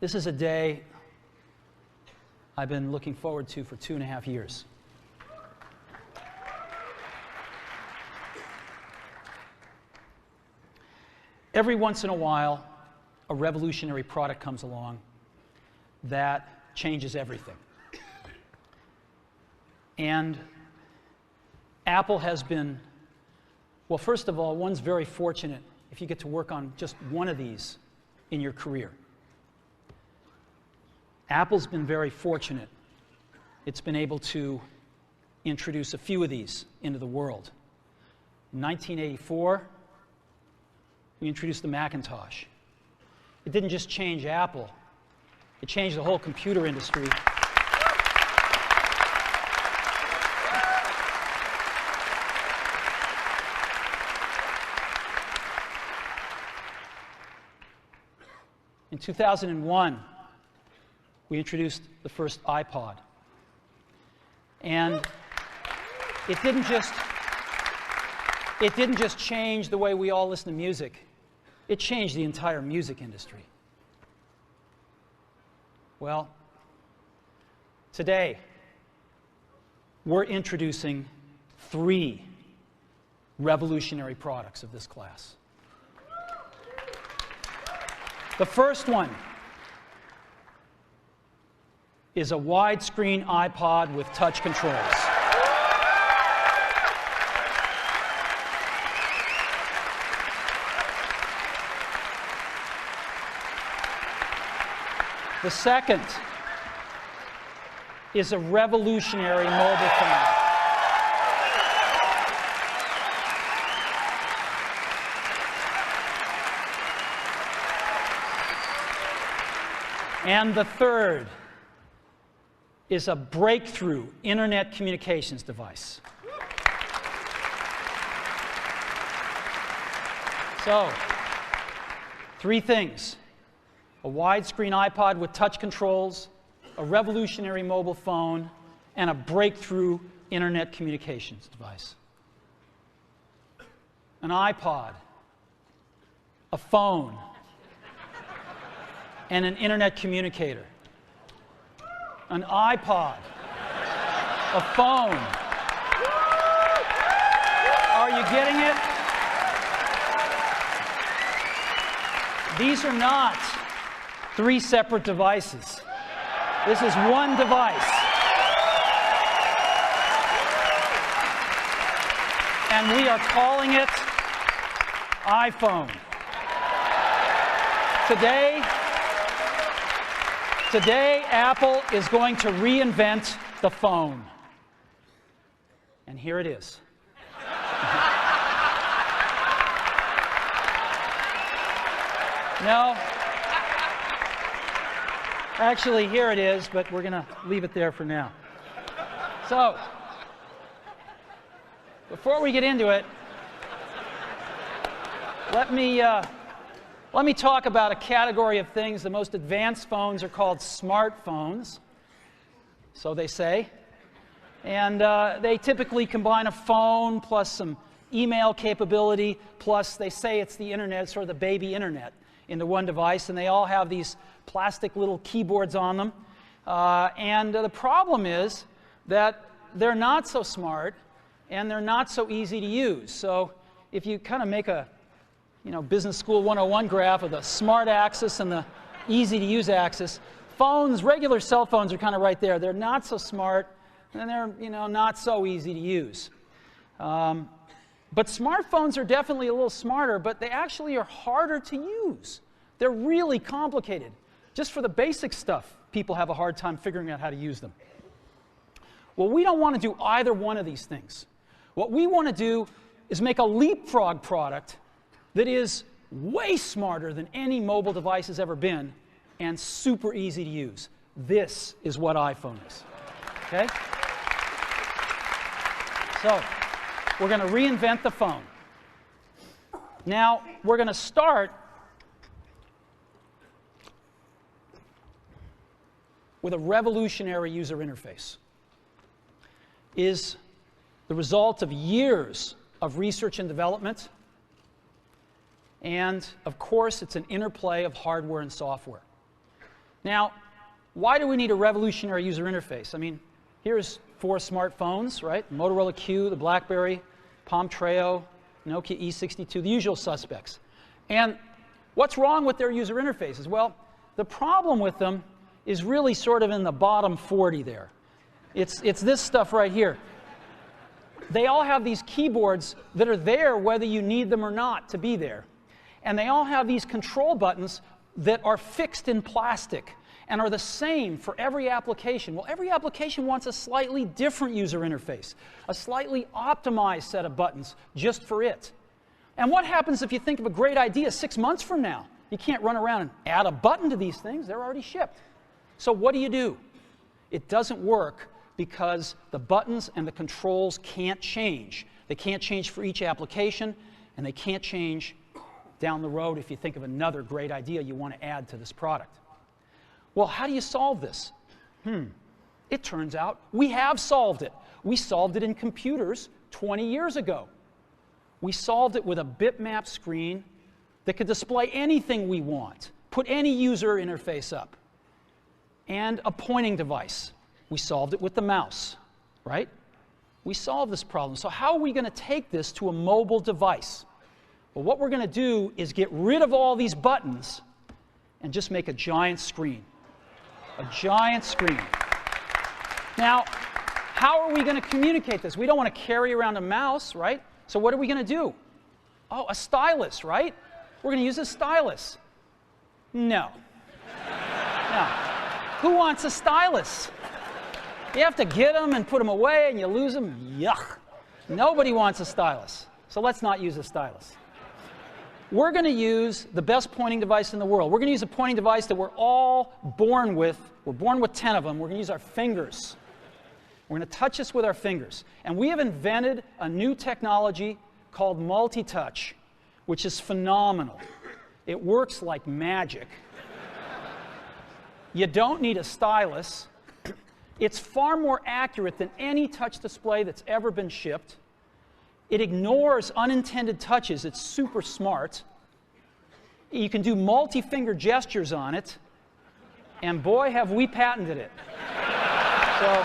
This is a day I've been looking forward to for 2.5 years. Every once in a while, a revolutionary product comes along that changes everything. And Apple has been, well, first of all, one's very fortunate if you get to work on just one of these in your career. Apple's been very fortunate. It's been able to introduce a few of these into the world. In 1984, we introduced the Macintosh. It didn't just change Apple, it changed the whole computer industry. In 2001, we introduced the first iPod. And it didn't just change the way we all listen to music. It changed the entire music industry. Well, today, we're introducing 3 revolutionary products of this class. The first one is a widescreen iPod with touch controls. The second is a revolutionary mobile phone. And the third is a breakthrough internet communications device. So, 3 things: a widescreen iPod with touch controls, a revolutionary mobile phone, and a breakthrough internet communications device. An iPod, a phone, and an internet communicator. An iPod, a phone. Are you getting it? These are not 3 separate devices. This is one device. And we are calling it iPhone. Today, Apple is going to reinvent the phone. And here it is. No. Actually, here it is, but we're going to leave it there for now. So, before we get into it, let me talk about a category of things. The most advanced phones are called smartphones, so they say. And they typically combine a phone plus some email capability, plus they say it's the internet, sort of the baby internet, into one device. And they all have these plastic little keyboards on them. And the problem is that they're not so smart and they're not so easy to use. So if you kind of make a Business School 101 graph of the smart axis and the easy to use axis, phones, regular cell phones are kind of right there. They're not so smart and they're not so easy to use. But smartphones are definitely a little smarter, but they actually are harder to use. They're really complicated. Just for the basic stuff, people have a hard time figuring out how to use them. Well, we don't want to do either one of these things. What we want to do is make a leapfrog product that is way smarter than any mobile device has ever been and super easy to use. This is what iPhone is. Okay? So, we're going to reinvent the phone. Now, we're going to start with a revolutionary user interface. Is the result of years of research and development. And, of course, it's an interplay of hardware and software. Now, why do we need a revolutionary user interface? I mean, here's 4 smartphones, right? Motorola Q, the BlackBerry, Palm Treo, Nokia E62, the usual suspects. And what's wrong with their user interfaces? Well, the problem with them is really sort of in the bottom 40 there. It's this stuff right here. They all have these keyboards that are there whether you need them or not to be there. And they all have these control buttons that are fixed in plastic and are the same for every application. Well, every application wants a slightly different user interface, a slightly optimized set of buttons just for it. And what happens if you think of a great idea 6 months from now? You can't run around and add a button to these things. They're already shipped. So what do? It doesn't work because the buttons and the controls can't change. They can't change for each application, and they can't change down the road if you think of another great idea you want to add to this product. Well, how do you solve this? It turns out we have solved it. We solved it in computers 20 years ago. We solved it with a bitmap screen that could display anything we want, put any user interface up, and a pointing device. We solved it with the mouse, right? We solved this problem. So how are we going to take this to a mobile device? Well, what we're going to do is get rid of all these buttons and just make a giant screen. A giant screen. Now, how are we going to communicate this? We don't want to carry around a mouse, right? So what are we going to do? Oh, a stylus, right? We're going to use a stylus. No. No. Who wants a stylus? You have to get them and put them away and you lose them. Yuck. Nobody wants a stylus. So let's not use a stylus. We're going to use the best pointing device in the world. We're going to use a pointing device that we're all born with. We're born with 10 of them. We're going to use our fingers. We're going to touch this with our fingers. And we have invented a new technology called multi-touch, which is phenomenal. It works like magic. You don't need a stylus. It's far more accurate than any touch display that's ever been shipped. It ignores unintended touches. It's super smart. You can do multi-finger gestures on it. And boy, have we patented it. So